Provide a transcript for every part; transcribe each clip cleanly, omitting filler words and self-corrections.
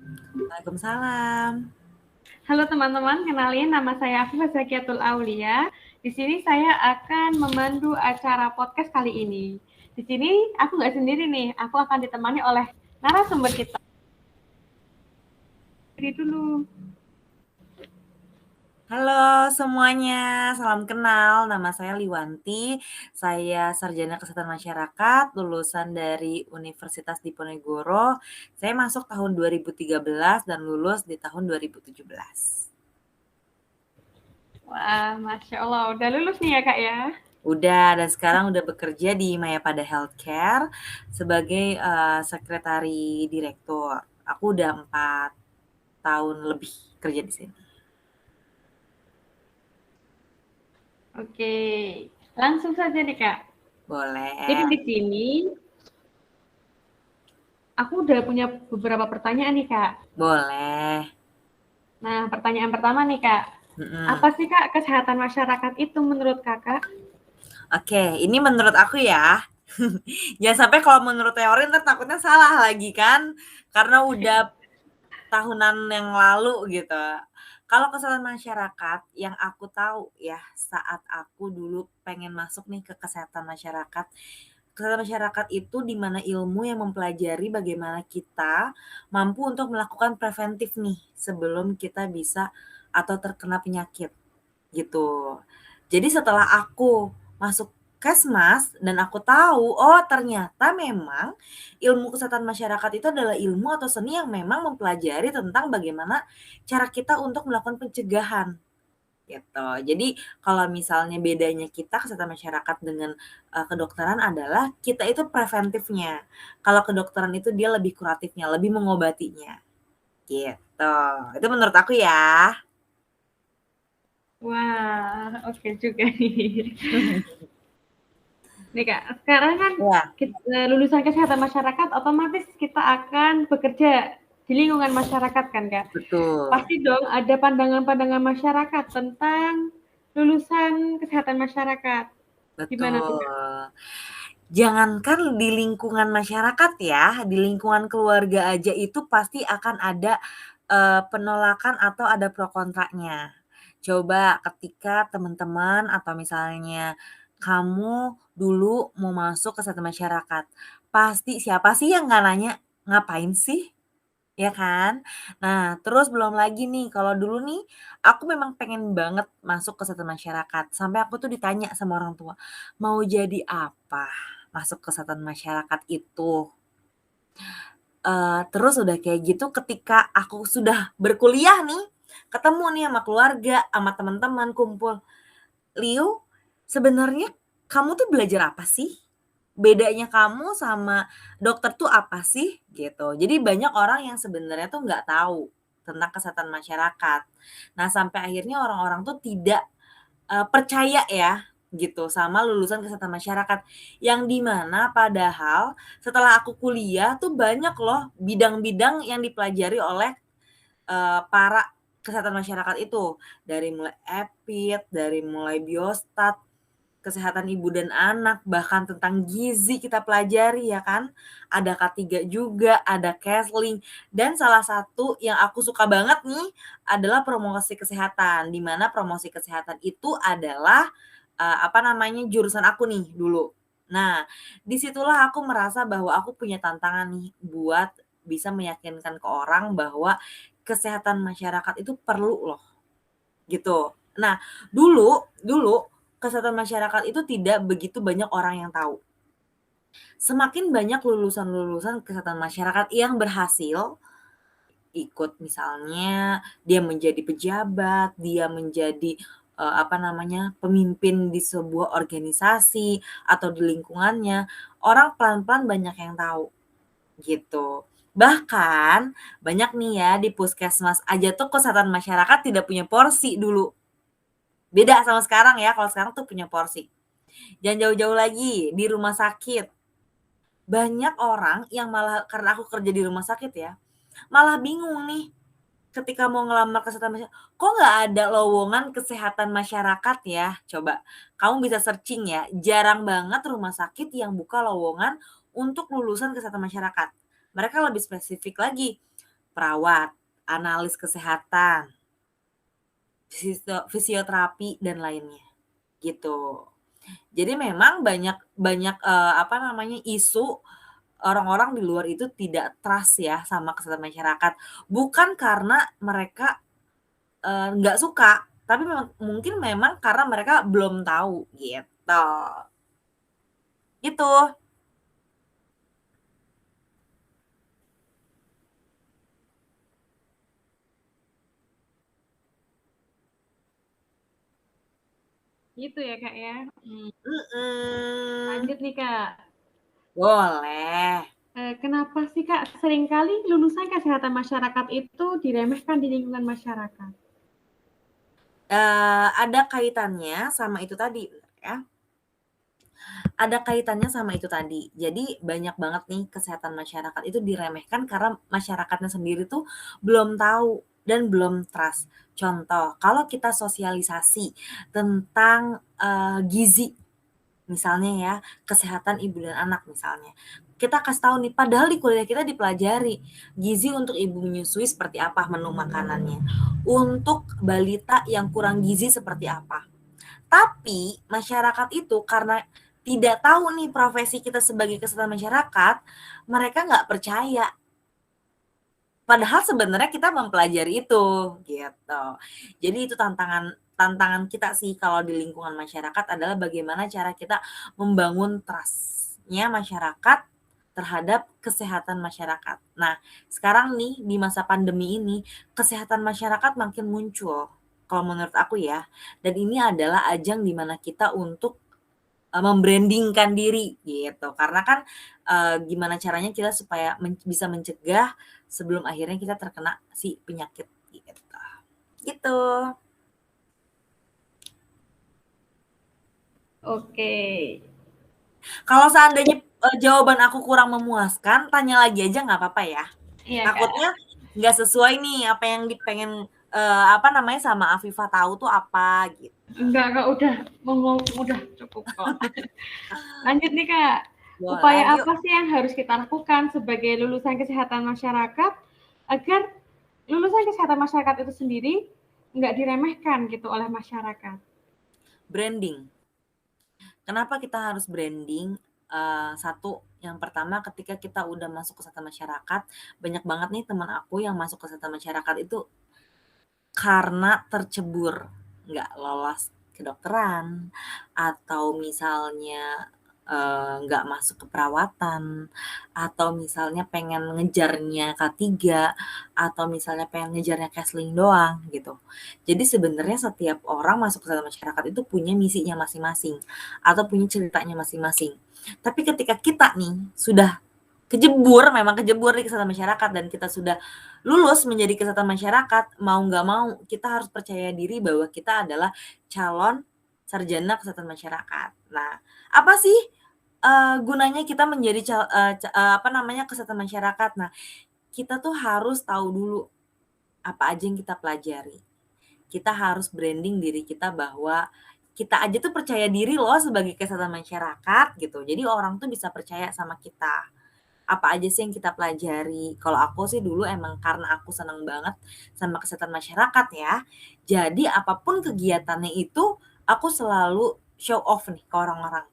Waalaikumsalam. Halo teman-teman, kenalin nama saya Afifah Zakiatul Aulia. Di sini saya akan memandu acara podcast kali ini. Di sini aku nggak sendiri nih, aku akan ditemani oleh narasumber kita. Diri dulu. Halo semuanya, salam kenal. Nama saya Liwanti. Saya sarjana kesehatan masyarakat, lulusan dari Universitas Diponegoro. Saya masuk tahun 2013 dan lulus di tahun 2017. Wah, Masya Allah, udah lulus nih ya Kak ya? Udah, dan sekarang udah bekerja di Mayapada Healthcare sebagai sekretari direktur. Aku udah 4 tahun lebih kerja di sini. Oke, langsung saja nih Kak. Jadi Boleh. di sini aku udah punya beberapa pertanyaan nih Kak. Boleh. Nah, pertanyaan pertama nih Kak. Apa sih Kak kesehatan masyarakat itu menurut Kakak? Oke, ini menurut aku ya. Jangan sampai kalau menurut teori ntar takutnya salah lagi kan, karena udah tahunan yang lalu gitu. Kalau kesehatan masyarakat yang aku tahu ya, saat aku dulu pengen masuk nih ke kesehatan masyarakat itu di mana ilmu yang mempelajari bagaimana kita mampu untuk melakukan preventif nih sebelum kita bisa atau terkena penyakit gitu. Jadi setelah aku masuk Kesmas dan aku tahu, oh ternyata memang ilmu kesehatan masyarakat itu adalah ilmu atau seni yang memang mempelajari tentang bagaimana cara kita untuk melakukan pencegahan, gitu. Jadi kalau misalnya bedanya kita kesehatan masyarakat dengan, kedokteran adalah kita itu preventifnya, kalau kedokteran itu dia lebih kuratifnya, lebih mengobatinya, gitu. Itu menurut aku ya. Wah, oke juga nih. Nih Kak, sekarang kan Iya, lulusan kesehatan masyarakat otomatis kita akan bekerja di lingkungan masyarakat kan Kak. betul. Pasti dong ada pandangan-pandangan masyarakat tentang lulusan kesehatan masyarakat. Gimana tuh Kak? Betul. Jangankan di lingkungan masyarakat ya, di lingkungan keluarga aja itu pasti akan ada, penolakan atau ada pro kontranya. Coba ketika teman-teman atau misalnya kamu dulu mau masuk kesehatan masyarakat, pasti siapa sih yang nggak nanya, "Ngapain sih?" Ya kan? Nah, terus belum lagi nih, kalau dulu nih, aku memang pengen banget masuk ke kesehatan masyarakat, sampai aku tuh ditanya sama orang tua, "Mau jadi apa masuk ke kesehatan masyarakat itu?" Terus udah kayak gitu ketika aku sudah berkuliah nih, ketemu nih sama keluarga, sama teman-teman kumpul, "Liu, sebenarnya kamu tuh belajar apa sih? Bedanya kamu sama dokter tuh apa sih?" Gitu. Jadi banyak orang yang sebenarnya tuh nggak tahu tentang kesehatan masyarakat. Nah, sampai akhirnya orang-orang tuh tidak, percaya ya, gitu, sama lulusan kesehatan masyarakat. Yang di mana padahal setelah aku kuliah tuh banyak loh bidang-bidang yang dipelajari oleh, para kesehatan masyarakat itu. Dari mulai epid, dari mulai biostat, kesehatan ibu dan anak, bahkan tentang gizi kita pelajari ya kan. Ada K3 juga, ada counseling, dan salah satu yang aku suka banget nih adalah promosi kesehatan, di mana promosi kesehatan itu adalah, apa namanya, jurusan aku nih dulu. Nah, disitulah aku merasa bahwa aku punya tantangan nih buat bisa meyakinkan ke orang bahwa kesehatan masyarakat itu perlu loh, gitu. Nah, dulu dulu kesehatan masyarakat itu tidak begitu banyak orang yang tahu. Semakin banyak lulusan-lulusan kesehatan masyarakat yang berhasil ikut misalnya dia menjadi pejabat, dia menjadi, apa namanya, pemimpin di sebuah organisasi atau di lingkungannya, orang pelan-pelan banyak yang tahu, gitu. Bahkan banyak nih ya di puskesmas aja tuh kesehatan masyarakat tidak punya porsi dulu. Beda sama sekarang ya, kalau sekarang tuh punya porsi. Jangan jauh-jauh lagi, di rumah sakit. Banyak orang yang malah karena aku kerja di rumah sakit ya, malah bingung nih ketika mau ngelamar kesehatan "Kok nggak ada lowongan kesehatan masyarakat ya?" Coba, kamu bisa searching ya, jarang banget rumah sakit yang buka lowongan untuk lulusan kesehatan masyarakat. Mereka lebih spesifik lagi, perawat, analis kesehatan, fisioterapi dan lainnya, gitu. Jadi memang banyak banyak, isu orang-orang di luar itu tidak trust ya sama kesehatan masyarakat. Bukan karena mereka, nggak suka, tapi mungkin memang karena mereka belum tahu, gitu. Gitu. Gitu ya, Kak, ya? Mhm. Lanjut nih, Kak. Boleh. Kenapa sih, Kak, seringkali lulusan kesehatan masyarakat itu diremehkan di lingkungan masyarakat? Ada kaitannya sama itu tadi, ya. Ada kaitannya sama itu tadi. Jadi banyak banget nih kesehatan masyarakat itu diremehkan karena masyarakatnya sendiri tuh belum tahu dan belum trust. Contoh, kalau kita sosialisasi tentang, gizi, misalnya ya, kesehatan ibu dan anak misalnya. Kita kasih tahu nih, padahal di kuliah kita dipelajari, gizi untuk ibu menyusui seperti apa menu makanannya, untuk balita yang kurang gizi seperti apa. Tapi masyarakat itu karena tidak tahu nih profesi kita sebagai kesehatan masyarakat, mereka nggak percaya. Padahal sebenarnya kita mempelajari itu, gitu. Jadi itu tantangan tantangan kita sih kalau di lingkungan masyarakat adalah bagaimana cara kita membangun trust-nya masyarakat terhadap kesehatan masyarakat. Nah, sekarang nih di masa pandemi ini, kesehatan masyarakat makin muncul kalau menurut aku ya. Dan ini adalah ajang di mana kita untuk mem-branding-kan diri gitu. Karena kan, gimana caranya kita supaya bisa mencegah sebelum akhirnya kita terkena si penyakit gitu. Gitu. Oke. Kalau seandainya, jawaban aku kurang memuaskan, tanya lagi aja nggak apa-apa ya. Iya, Kak. Takutnya nggak sesuai nih apa yang pengen, sama Afifah tahu tuh apa gitu. Enggak, Kak, udah cukup kok. Lanjut nih, Kak. Boleh, Upaya yuk. apa sih yang harus kita lakukan sebagai lulusan kesehatan masyarakat agar lulusan kesehatan masyarakat itu sendiri nggak diremehkan gitu oleh masyarakat? Branding. Kenapa kita harus branding? Satu, yang pertama ketika kita udah masuk kesehatan masyarakat, banyak banget nih teman aku yang masuk kesehatan masyarakat itu karena tercebur, nggak lolos kedokteran, atau misalnya, nggak masuk keperawatan, atau misalnya pengen ngejarnya K3, atau misalnya pengen ngejarnya Kesling doang, gitu. Jadi sebenarnya setiap orang masuk kesehatan masyarakat itu punya misinya masing-masing, atau punya ceritanya masing-masing. Tapi ketika kita nih sudah memang kejebur di kesehatan masyarakat dan kita sudah lulus menjadi kesehatan masyarakat, mau nggak mau kita harus percaya diri bahwa kita adalah calon sarjana kesehatan masyarakat. Nah, apa sih, gunanya kita menjadi kesehatan masyarakat? Nah, kita tuh harus tahu dulu apa aja yang kita pelajari. Kita harus branding diri kita bahwa kita aja tuh percaya diri loh sebagai kesehatan masyarakat gitu. Jadi orang tuh bisa percaya sama kita. Apa aja sih yang kita pelajari? Kalau aku sih dulu emang karena aku senang banget sama kesehatan masyarakat ya. Jadi apapun kegiatannya itu, aku selalu show off nih ke orang-orang.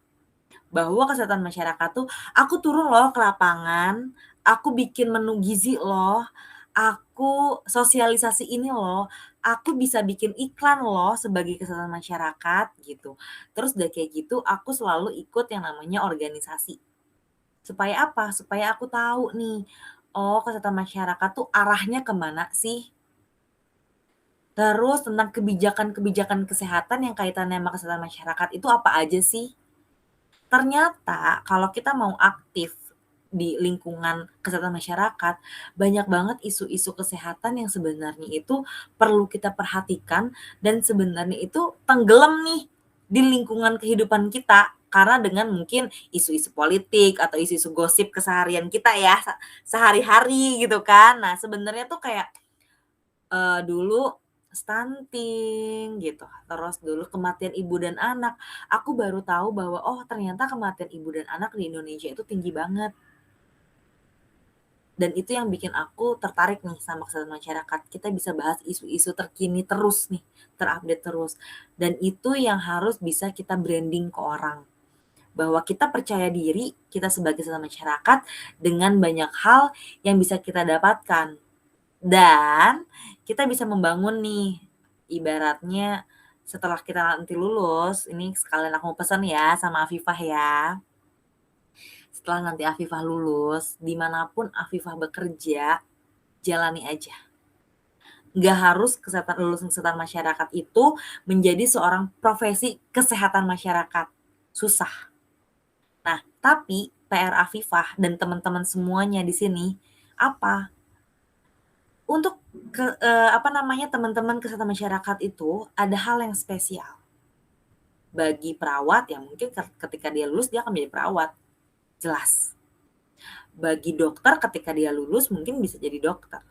Bahwa kesehatan masyarakat tuh, aku turun loh ke lapangan, aku bikin menu gizi loh, aku sosialisasi ini loh, aku bisa bikin iklan loh sebagai kesehatan masyarakat gitu. Terus udah kayak gitu, aku selalu ikut yang namanya organisasi. Supaya apa? Supaya aku tahu nih, oh kesehatan masyarakat tuh arahnya kemana sih? Terus tentang kebijakan-kebijakan kesehatan yang kaitannya sama kesehatan masyarakat itu apa aja sih? Ternyata kalau kita mau aktif di lingkungan kesehatan masyarakat, banyak banget isu-isu kesehatan yang sebenarnya itu perlu kita perhatikan dan sebenarnya itu tenggelam nih di lingkungan kehidupan kita. Karena dengan mungkin isu-isu politik atau isu-isu gosip keseharian kita ya, sehari-hari gitu kan. Nah sebenarnya tuh kayak, dulu stunting gitu, terus dulu kematian ibu dan anak. Aku baru tahu bahwa, oh ternyata kematian ibu dan anak di Indonesia itu tinggi banget. Dan itu yang bikin aku tertarik nih sama kesehatan masyarakat. Kita bisa bahas isu-isu terkini terus nih, terupdate terus. Dan itu yang harus bisa kita branding ke orang. Bahwa kita percaya diri, kita sebagai kesehatan masyarakat dengan banyak hal yang bisa kita dapatkan. Dan kita bisa membangun nih, ibaratnya setelah kita nanti lulus, ini sekalian aku mau pesan ya sama Afifah ya. Setelah nanti Afifah lulus, dimanapun Afifah bekerja, jalani aja. Nggak harus lulusan kesehatan masyarakat itu menjadi seorang profesi kesehatan masyarakat. Susah. Nah, tapi PR Afifah dan teman-teman semuanya di sini apa? Untuk teman-teman kesehatan masyarakat itu ada hal yang spesial. Bagi perawat yang mungkin ketika dia lulus dia akan menjadi perawat. Jelas. Bagi dokter ketika dia lulus mungkin bisa jadi dokter.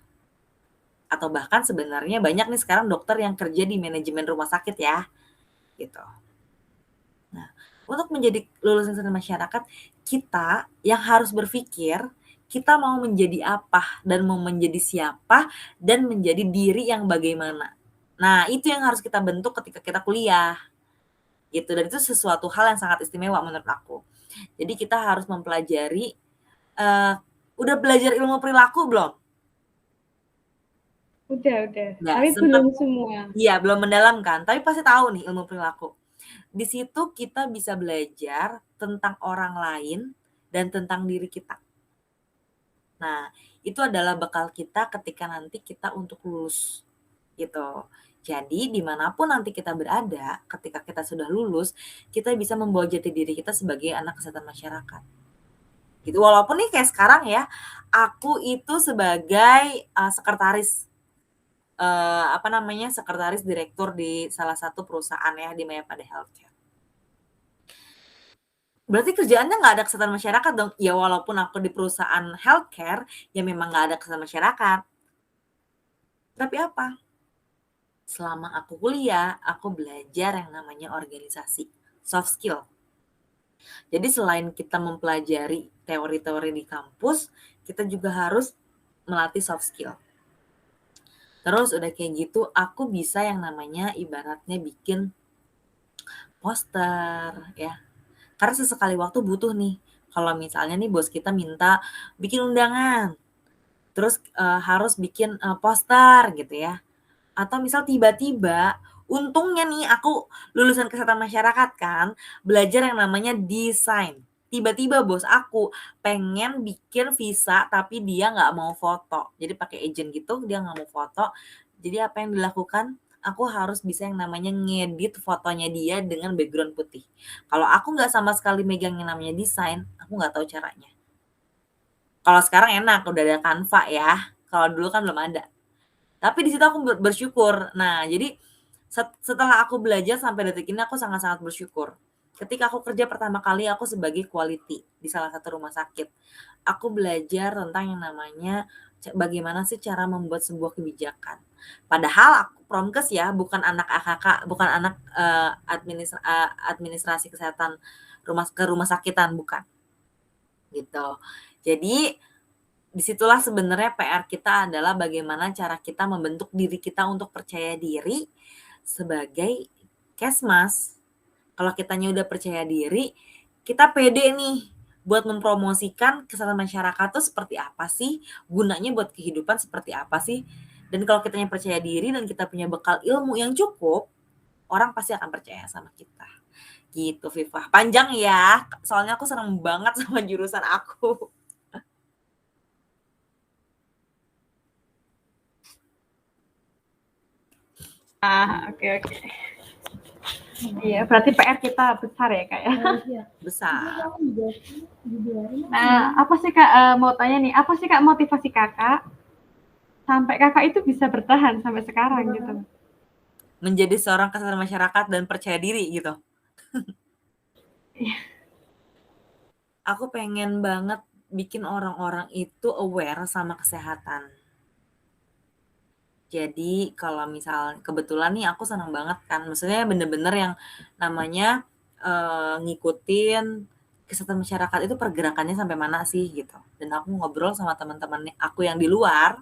Atau bahkan sebenarnya banyak nih sekarang dokter yang kerja di manajemen rumah sakit ya. Gitu. Nah, untuk menjadi lulusan kesehatan masyarakat, kita yang harus berpikir kita mau menjadi apa dan mau menjadi siapa dan menjadi diri yang bagaimana. Nah, itu yang harus kita bentuk ketika kita kuliah. Gitu, dan itu sesuatu hal yang sangat istimewa menurut aku. Jadi kita harus mempelajari, udah belajar ilmu perilaku belum? Udah. Nggak, Tapi belum semua. Iya, belum mendalam kan, tapi pasti tahu nih ilmu perilaku. Di situ kita bisa belajar tentang orang lain dan tentang diri kita. Nah, itu adalah bekal kita ketika nanti kita untuk lulus, gitu. Jadi dimanapun nanti kita berada, ketika kita sudah lulus, kita bisa membawa jati diri kita sebagai anak kesehatan masyarakat. Gitu, walaupun nih kayak sekarang ya, aku itu sebagai sekretaris sekretaris direktur di salah satu perusahaan ya di Mayapada Healthcare. Berarti kerjaannya nggak ada kesehatan masyarakat dong? Ya walaupun aku di perusahaan healthcare, ya memang nggak ada kesehatan masyarakat. Tapi apa? Selama aku kuliah, aku belajar yang namanya organisasi, soft skill. Jadi selain kita mempelajari teori-teori di kampus, kita juga harus melatih soft skill. Terus udah kayak gitu, aku bisa yang namanya ibaratnya bikin poster ya. Karena sesekali waktu butuh nih, kalau misalnya nih bos kita minta bikin undangan, terus harus bikin poster gitu ya. Atau misal tiba-tiba, untungnya nih aku lulusan kesehatan masyarakat kan, belajar yang namanya desain. Tiba-tiba bos aku pengen bikin visa tapi dia nggak mau foto. Jadi pakai agent gitu, dia nggak mau foto. Jadi apa yang dilakukan? Aku harus bisa yang namanya ngedit fotonya dia dengan background putih. Kalau aku nggak sama sekali megang yang namanya desain, aku nggak tahu caranya. Kalau sekarang enak, udah ada Canva ya. Kalau dulu kan belum ada. Tapi di situ aku bersyukur. Nah, jadi setelah aku belajar sampai detik ini aku sangat-sangat bersyukur. Ketika aku kerja pertama kali aku sebagai quality di salah satu rumah sakit. Aku belajar tentang yang namanya bagaimana sih cara membuat sebuah kebijakan. Padahal aku promkes ya, bukan anak AKK, bukan anak administrasi kesehatan rumah sakitan, bukan. Gitu. Jadi disitulah sebenarnya PR kita adalah bagaimana cara kita membentuk diri kita untuk percaya diri sebagai Kesmas. Kalau kitanya udah percaya diri, kita pede nih buat mempromosikan kesehatan masyarakat tuh seperti apa sih, gunanya buat kehidupan seperti apa sih. Dan kalau kitanya percaya diri dan kita punya bekal ilmu yang cukup, orang pasti akan percaya sama kita. Gitu, Viva. Panjang ya, soalnya aku seneng banget sama jurusan aku. Oke. Iya, berarti PR kita besar ya Kak ya. Besar. Nah, apa sih Kak, mau tanya nih, apa sih Kak motivasi Kakak sampai Kakak itu bisa bertahan sampai sekarang gitu? Menjadi seorang kesehatan masyarakat dan percaya diri gitu. Iya. Aku pengen banget bikin orang-orang itu aware sama kesehatan. Jadi kalau misal kebetulan nih aku senang banget kan, maksudnya bener-bener yang namanya ngikutin kesehatan masyarakat itu pergerakannya sampai mana sih gitu. Dan aku ngobrol sama teman-teman aku yang di luar,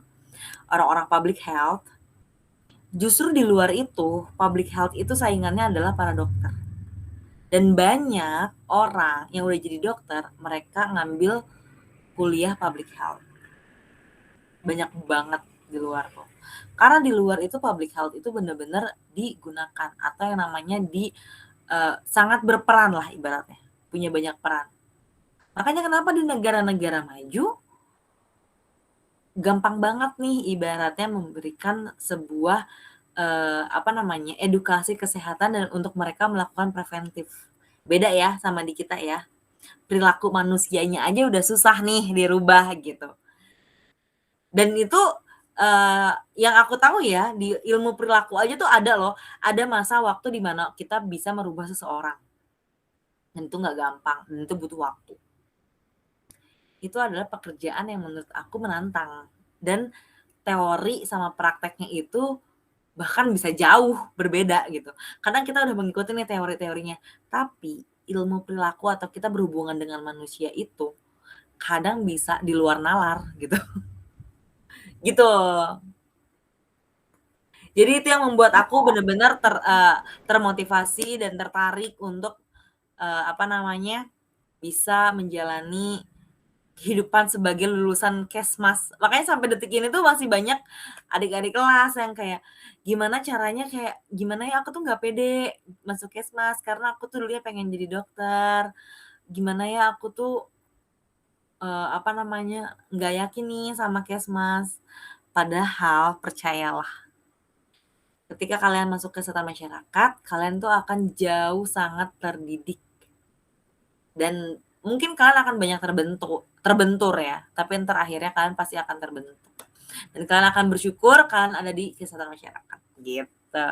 orang-orang public health. Justru di luar itu, public health itu saingannya adalah para dokter. Dan banyak orang yang udah jadi dokter, mereka ngambil kuliah public health. Banyak banget di luar tuh. Karena di luar itu public health itu benar-benar digunakan atau yang namanya sangat berperan lah ibaratnya, punya banyak peran. Makanya kenapa di negara-negara maju gampang banget nih ibaratnya memberikan sebuah edukasi kesehatan dan untuk mereka melakukan preventif. Beda ya sama di kita ya. Perilaku manusianya aja udah susah nih dirubah gitu. Dan itu yang aku tahu ya di ilmu perilaku aja tuh ada loh, ada masa waktu di mana kita bisa merubah seseorang. Dan itu nggak gampang, dan itu butuh waktu. Itu adalah pekerjaan yang menurut aku menantang. Dan teori sama prakteknya itu bahkan bisa jauh berbeda gitu. Kadang kita udah mengikuti nih teori-teorinya, tapi ilmu perilaku atau kita berhubungan dengan manusia itu kadang bisa di luar nalar gitu. Gitu. Jadi itu yang membuat aku benar-benar termotivasi dan tertarik untuk bisa menjalani kehidupan sebagai lulusan Kesmas. Makanya sampai detik ini tuh masih banyak adik-adik kelas yang kayak, gimana caranya kayak, gimana ya aku tuh nggak pede masuk Kesmas karena aku tuh dulunya pengen jadi dokter. Gimana ya aku tuh nggak yakin nih sama Kesmas. Padahal percayalah, ketika kalian masuk ke kesehatan masyarakat, kalian tuh akan jauh sangat terdidik. Dan mungkin kalian akan banyak terbentur ya, tapi ntar akhirnya kalian pasti akan terbentuk. Dan kalian akan bersyukur kalian ada di kesehatan masyarakat. Gitu.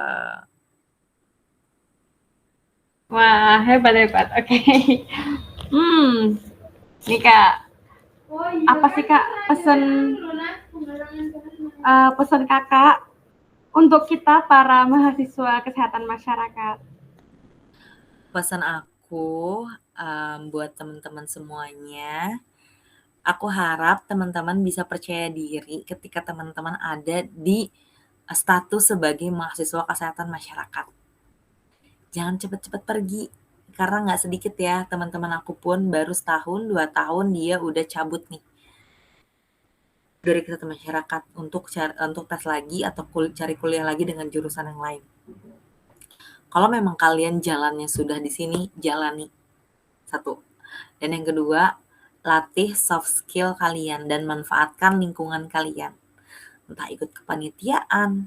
Wah, hebat-hebat. Oke. Nih Kak, apa sih Kak pesan Kakak untuk kita para mahasiswa kesehatan masyarakat? Pesan aku buat teman-teman semuanya, aku harap teman-teman bisa percaya diri ketika teman-teman ada di status sebagai mahasiswa kesehatan masyarakat. Jangan cepet-cepet pergi, karena nggak sedikit ya teman-teman aku pun baru setahun 2 tahun dia udah cabut nih dari kesehatan masyarakat untuk tes lagi atau cari kuliah lagi dengan jurusan yang lain. Kalau memang kalian jalannya sudah di sini, jalani. Satu. Dan yang kedua, latih soft skill kalian dan manfaatkan lingkungan kalian. Entah ikut kepanitiaan.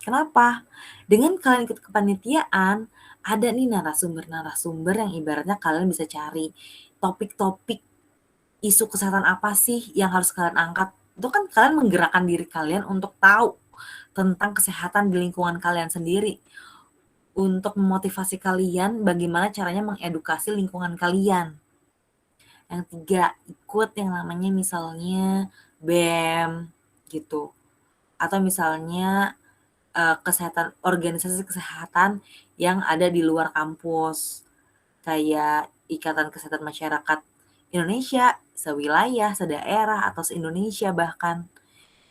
Kenapa? Dengan kalian ikut kepanitiaan, ada nih narasumber-narasumber yang ibaratnya kalian bisa cari topik-topik isu kesehatan apa sih yang harus kalian angkat. Itu kan kalian menggerakkan diri kalian untuk tahu tentang kesehatan di lingkungan kalian sendiri. Untuk memotivasi kalian bagaimana caranya mengedukasi lingkungan kalian. Yang tiga, ikut yang namanya misalnya BEM gitu. Atau misalnya organisasi kesehatan yang ada di luar kampus. Kayak Ikatan Kesehatan Masyarakat Indonesia, sewilayah, sedaerah, atau se-Indonesia bahkan.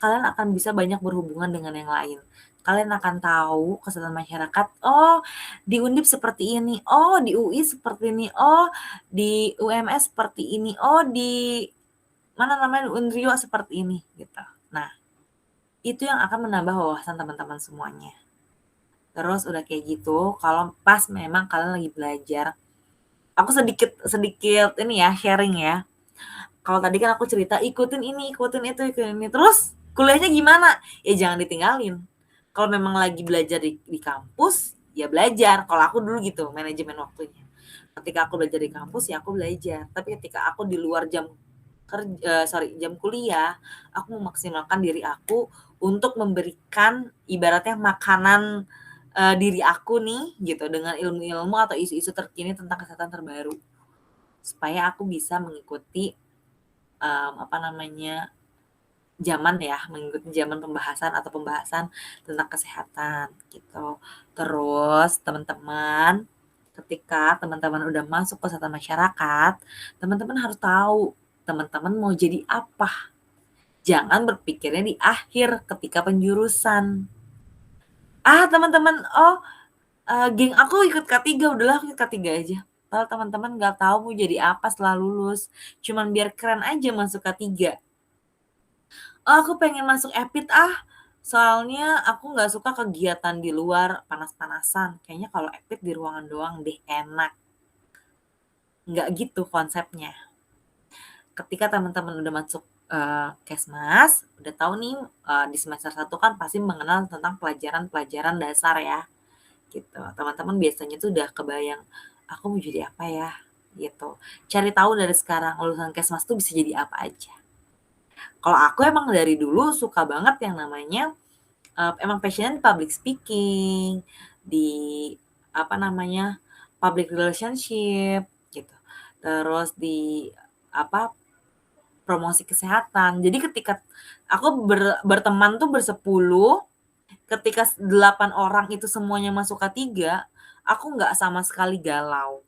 Kalian akan bisa banyak berhubungan dengan yang lain. Kalian akan tahu kesehatan masyarakat, oh di Undip seperti ini, oh di UI seperti ini, oh di UMS seperti ini, oh di Unrio seperti ini gitu. Nah, itu yang akan menambah wawasan teman-teman semuanya. Terus udah kayak gitu, kalau pas memang kalian lagi belajar, aku sedikit ini ya, sharing ya. Kalau tadi kan aku cerita ikutin ini, ikutin itu, ikutin ini. Terus kuliahnya gimana? Ya jangan ditinggalin. Kalau memang lagi belajar di kampus, ya belajar. Kalau aku dulu gitu, manajemen waktunya. Ketika aku belajar di kampus, ya aku belajar. Tapi ketika aku di luar jam kuliah, aku memaksimalkan diri aku untuk memberikan ibaratnya makanan diri aku nih gitu dengan ilmu-ilmu atau isu-isu terkini tentang kesehatan terbaru supaya aku bisa mengikuti mengikuti zaman pembahasan tentang kesehatan gitu. Terus teman-teman ketika teman-teman udah masuk kesehatan masyarakat, teman-teman harus tahu teman-teman mau jadi apa. Jangan berpikirnya di akhir ketika penjurusan. Teman-teman, geng aku ikut K3, udahlah aku ikut K3 aja. Padahal teman-teman nggak tahu mau jadi apa setelah lulus. Cuman biar keren aja masuk K3. Aku pengen masuk EPIT soalnya aku nggak suka kegiatan di luar panas-panasan. Kayaknya kalau EPIT di ruangan doang deh enak. Nggak gitu konsepnya. Ketika teman-teman udah masuk Kesmas, udah tahu nih di semester 1 kan pasti mengenal tentang pelajaran-pelajaran dasar ya. Gitu. Teman-teman biasanya tuh udah kebayang, aku mau jadi apa ya? Gitu. Cari tahu dari sekarang lulusan Kesmas tuh bisa jadi apa aja. Kalau aku emang dari dulu suka banget yang namanya emang passion public speaking, di public relationship gitu. Terus di promosi kesehatan. Jadi ketika aku berteman tuh bersepuluh, ketika 8 orang itu semuanya masuk K3, aku nggak sama sekali galau.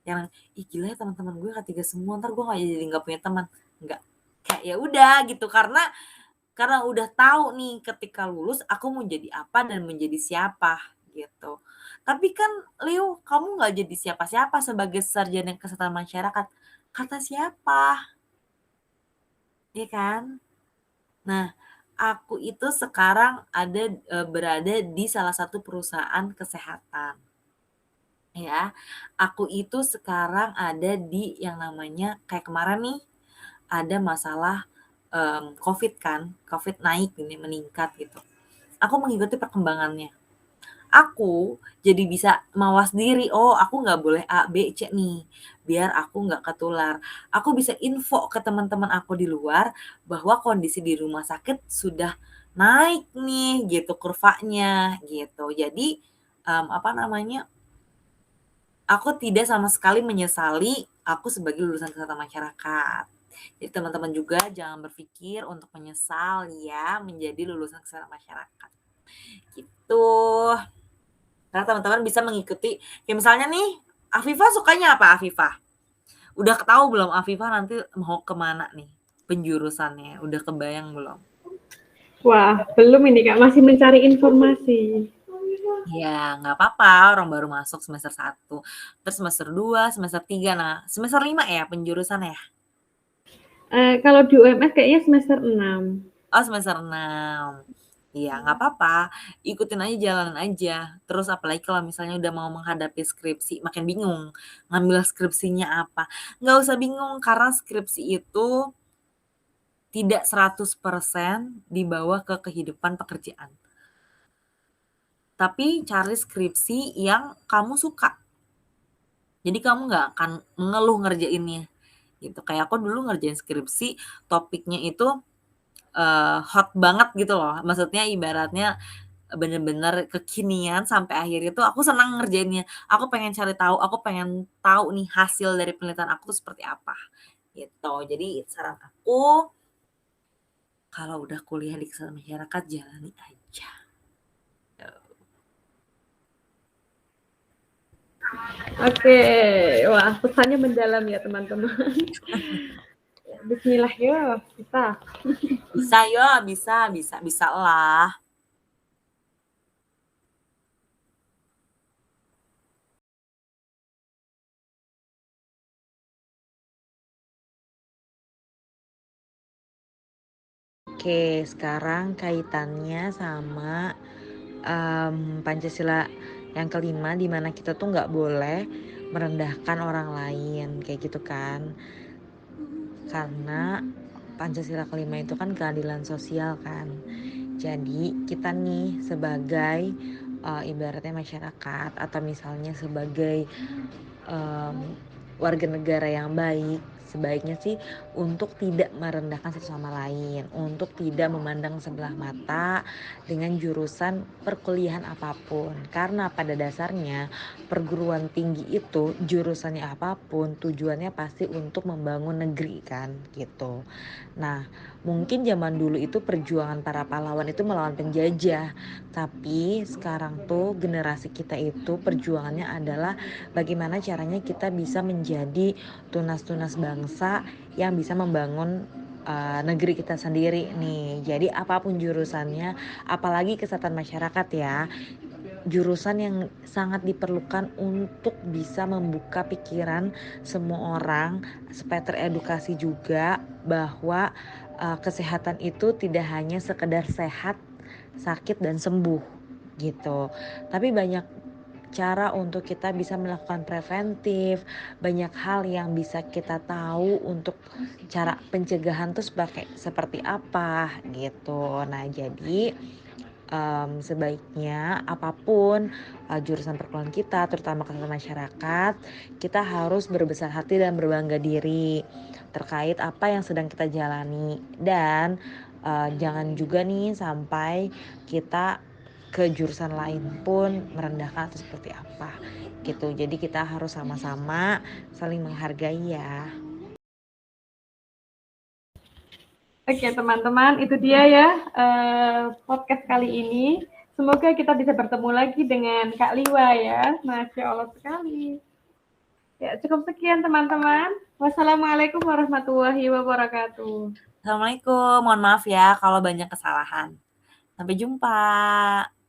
Yang, ih gila ya teman-teman gue K3 semua, ntar gue nggak punya teman. Nggak. Kayak ya udah gitu, karena udah tahu nih ketika lulus aku mau jadi apa dan menjadi siapa gitu. Tapi kan Leo, kamu nggak jadi siapa-siapa sebagai sarjana kesehatan masyarakat. Kata siapa? Iya kan? Nah, aku itu sekarang berada di salah satu perusahaan kesehatan. Ya, aku itu sekarang ada di yang namanya kayak kemarin nih ada masalah COVID kan, COVID naik ini meningkat gitu. Aku mengikuti perkembangannya. Aku jadi bisa mawas diri, oh aku nggak boleh A, B, C nih, biar aku nggak ketular. Aku bisa info ke teman-teman aku di luar bahwa kondisi di rumah sakit sudah naik nih gitu kurvanya gitu. Jadi aku tidak sama sekali menyesali aku sebagai lulusan kesehatan masyarakat. Jadi teman-teman juga jangan berpikir untuk menyesal ya menjadi lulusan kesehatan masyarakat. Gitu. Karena teman-teman bisa mengikuti, kayak misalnya nih, Afifah sukanya apa Afifah? Udah tahu belum Afifah nanti mau kemana nih penjurusannya? Udah kebayang belum? Wah, belum ini Kak, masih mencari informasi. Ya, nggak apa-apa, orang baru masuk semester 1, terus semester 2, semester 3, nah semester 5 ya penjurusan ya? Kalau di UMS kayaknya semester 6. Oh, semester 6. Iya, nggak apa-apa, ikutin aja, jalanin aja. Terus apalagi kalau misalnya udah mau menghadapi skripsi, makin bingung ngambil skripsinya apa. Nggak usah bingung, karena skripsi itu tidak 100% dibawa ke kehidupan pekerjaan. Tapi cari skripsi yang kamu suka. Jadi kamu nggak akan mengeluh ngerjainnya. Gitu. Kayak aku dulu ngerjain skripsi, topiknya itu hot banget gitu loh. Maksudnya ibaratnya bener-bener kekinian sampai akhirnya tuh aku senang ngerjainnya. Aku pengen cari tahu, aku pengen tahu nih hasil dari penelitian aku tuh seperti apa. Gitu. Jadi saran aku kalau udah kuliah di kesehatan masyarakat jalani aja. Oke, wah pesannya mendalam ya teman-teman. Bismillah yo, kita. Bisa yo, bisa lah. Oke, sekarang kaitannya sama Pancasila yang kelima, di mana kita tuh nggak boleh merendahkan orang lain kayak gitu kan, karena Pancasila kelima itu kan keadilan sosial kan. Jadi kita nih sebagai ibaratnya masyarakat atau misalnya sebagai warga negara yang baik, sebaiknya sih untuk tidak merendahkan satu sama lain, untuk tidak memandang sebelah mata dengan jurusan perkuliahan apapun. Karena pada dasarnya perguruan tinggi itu jurusannya apapun tujuannya pasti untuk membangun negeri kan gitu. Nah, mungkin zaman dulu itu perjuangan para pahlawan itu melawan penjajah, tapi sekarang tuh generasi kita itu perjuangannya adalah bagaimana caranya kita bisa menjadi tunas-tunas bangsa yang bisa membangun negeri kita sendiri nih. Jadi apapun jurusannya, apalagi kesehatan masyarakat ya, jurusan yang sangat diperlukan untuk bisa membuka pikiran semua orang supaya teredukasi juga bahwa kesehatan itu tidak hanya sekedar sehat, sakit dan sembuh gitu. Tapi banyak cara untuk kita bisa melakukan preventif, banyak hal yang bisa kita tahu untuk cara pencegahan tuh seperti apa gitu. Nah, jadi sebaiknya apapun jurusan perkuliahan kita, terutama kesehatan masyarakat, kita harus berbesar hati dan berbangga diri terkait apa yang sedang kita jalani. Dan jangan juga nih sampai kita ke jurusan lain pun merendahkan atau seperti apa gitu. Jadi kita harus sama-sama saling menghargai ya. Oke teman-teman, itu dia ya podcast kali ini. Semoga kita bisa bertemu lagi dengan Kak Liwa ya. Masya Allah sekali. Ya, cukup sekian teman-teman. Wassalamualaikum warahmatullahi wabarakatuh. Assalamualaikum, mohon maaf ya kalau banyak kesalahan. Sampai jumpa.